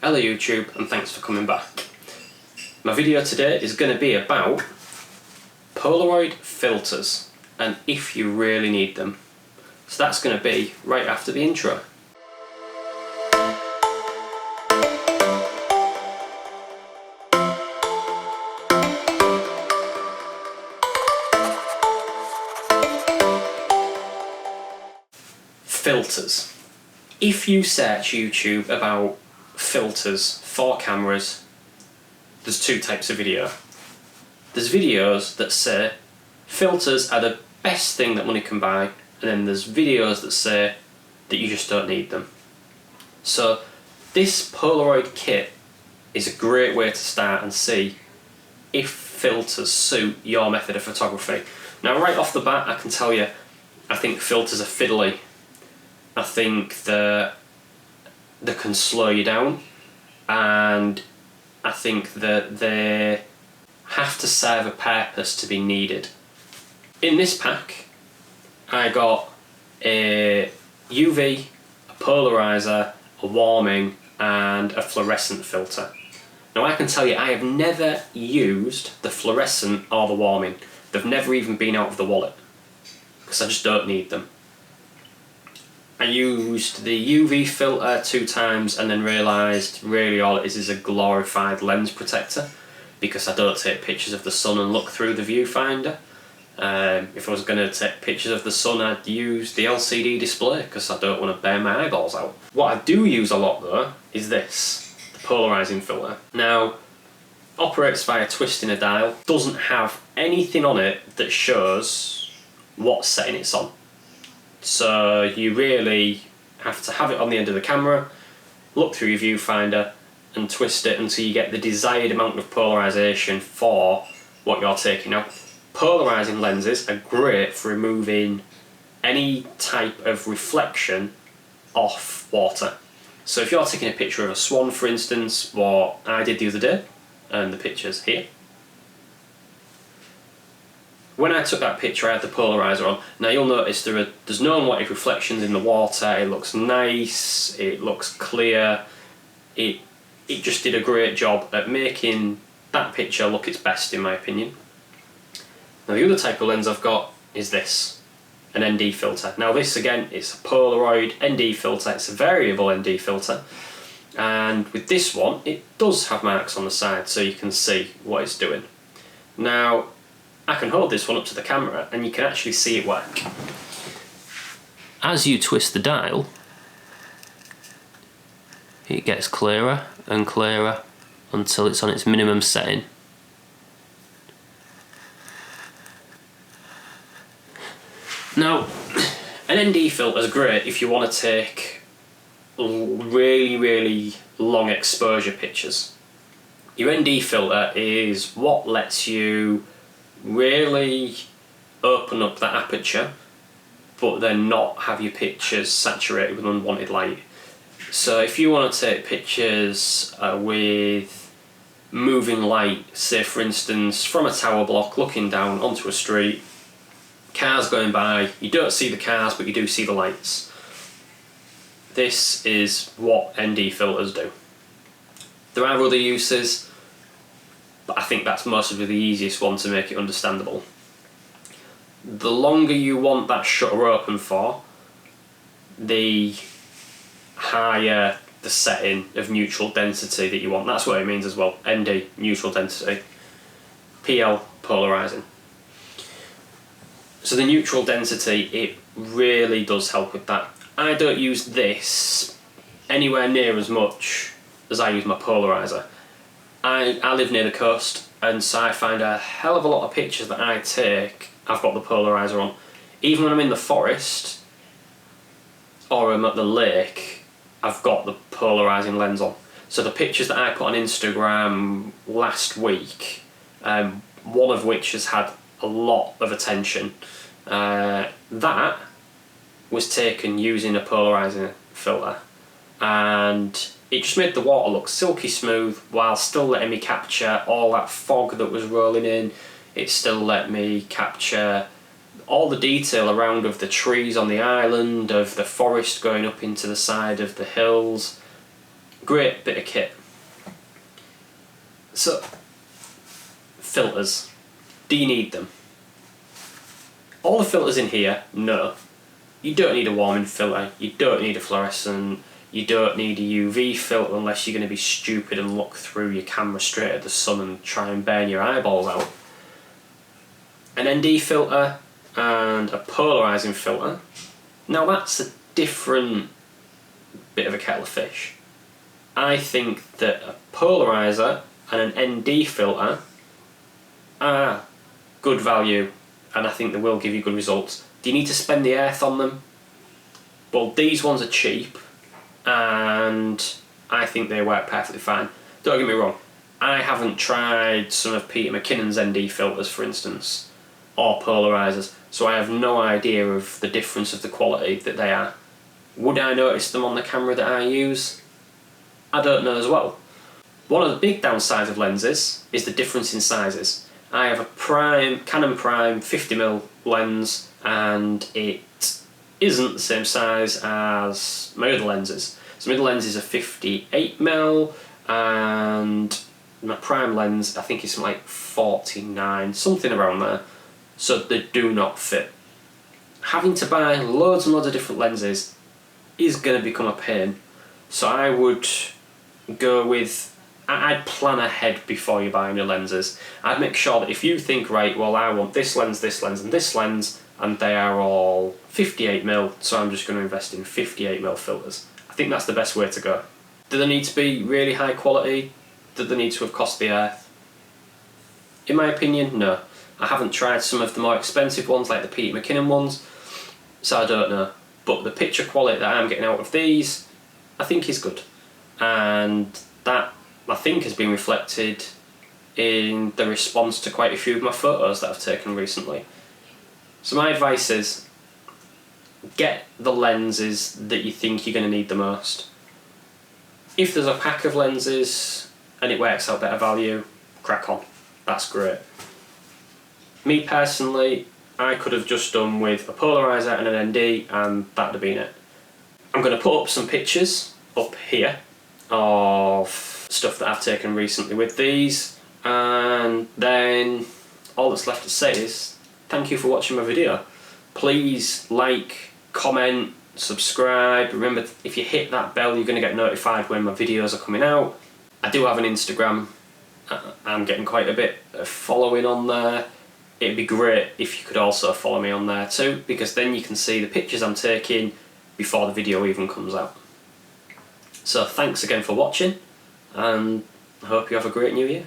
Hello YouTube, and thanks for coming back. My video today is going to be about Polaroid filters and if you really need them. So that's going to be right after the intro. Filters. If you search YouTube about filters for cameras, there's two types of video. There's videos that say filters are the best thing that money can buy, and then there's videos that say that you just don't need them. So this Polaroid kit is a great way to start and see if filters suit your method of photography. Now right off the bat I can tell you, I think filters are fiddly. I think that they can slow you down, and I think that they have to serve a purpose to be needed. In this pack I got a UV, a polarizer, a warming and a fluorescent filter. Now I can tell you I have never used the fluorescent or the warming. They've never even been out of the wallet because I just don't need them. I used the UV filter 2 times and then realised really all it is a glorified lens protector, because I don't take pictures of the sun and look through the viewfinder. If I was going to take pictures of the sun I'd use the LCD display because I don't want to burn my eyeballs out. What I do use a lot though is this, the polarising filter. Now, operates via twisting a dial, doesn't have anything on it that shows what setting it's on. So you really have to have it on the end of the camera, look through your viewfinder and twist it until you get the desired amount of polarisation for what you're taking. Now, polarising lenses are great for removing any type of reflection off water. So if you're taking a picture of a swan, for instance, what I did the other day, and the picture's here. When I took that picture I had the polarizer on. Now you'll notice there's no unwanted reflections in the water, it looks nice, it looks clear, it just did a great job at making that picture look its best in my opinion. Now the other type of lens I've got is this, an ND filter. Now this again is a Polaroid ND filter, it's a variable ND filter, and with this one it does have marks on the side so you can see what it's doing. Now I can hold this one up to the camera and you can actually see it work. As you twist the dial, it gets clearer and clearer until it's on its minimum setting. Now, an ND filter is great if you want to take really long exposure pictures. Your ND filter is what lets you really open up that aperture but then not have your pictures saturated with unwanted light. So if you want to take pictures with moving light, say for instance from a tower block looking down onto a street, cars going by, you don't see the cars but you do see the lights. This is what ND filters do. There are other uses, but I think that's mostly the easiest one to make it understandable. The longer you want that shutter open for, the higher the setting of neutral density that you want. That's what it means as well, ND, neutral density, PL, polarising. So the neutral density, it really does help with that. I don't use this anywhere near as much as I use my polarizer. I live near the coast, and so I find a hell of a lot of pictures that I take, I've got the polarizer on. Even when I'm in the forest or I'm at the lake, I've got the polarising lens on. So the pictures that I put on Instagram last week, one of which has had a lot of attention, that was taken using a polarising filter, and it just made the water look silky smooth while still letting me capture all that fog that was rolling in. It still let me capture all the detail around of the trees on the island, of the forest going up into the side of the hills. great bit of kit. So, filters. Do you need them? All the filters in here, no. You don't need a warming filter, you don't need a fluorescent, you don't need a UV filter unless you're going to be stupid and look through your camera straight at the sun and try and burn your eyeballs out. An ND filter and a polarizing filter. Now that's a different bit of a kettle of fish. I think that a polarizer and an ND filter are good value, and I think they will give you good results. Do you need to spend the earth on them? Well, these ones are cheap, and I think they work perfectly fine. Don't get me wrong, I haven't tried some of Peter McKinnon's ND filters, for instance, or polarizers, so I have no idea of the difference of the quality that they are. Would I notice them on the camera that I use? I don't know as well. One of the big downsides of lenses is the difference in sizes. I have a Canon Prime 50mm lens, and it isn't the same size as my other lenses. So my other lenses are 58mm, and my Prime lens I think is like 49, something around there. So they do not fit. Having to buy loads and loads of different lenses is going to become a pain. So I would go with, I'd plan ahead before you buy your lenses. I'd make sure that if you think, right, well I want this lens, and this lens, and they are all 58mm, so I'm just going to invest in 58mm filters. I think that's the best way to go. Do they need to be really high quality? Do they need to have cost the earth? In my opinion, no. I haven't tried some of the more expensive ones like the Peter McKinnon ones, so I don't know. But the picture quality that I'm getting out of these, I think is good. And that, I think, has been reflected in the response to quite a few of my photos that I've taken recently. So my advice is, get the lenses that you think you're going to need the most. If there's a pack of lenses and it works out better value, crack on. That's great. Me personally, I could have just done with a polarizer and an ND, and that'd have been it. I'm going to put up some pictures up here of stuff that I've taken recently with these, and then all that's left to say is thank you for watching my video. Please like, comment, subscribe. Remember, if you hit that bell, you're going to get notified when my videos are coming out. I do have an Instagram. I'm getting quite a bit of following on there. It'd be great if you could also follow me on there too, because then you can see the pictures I'm taking before the video even comes out. So thanks again for watching, and I hope you have a great new year.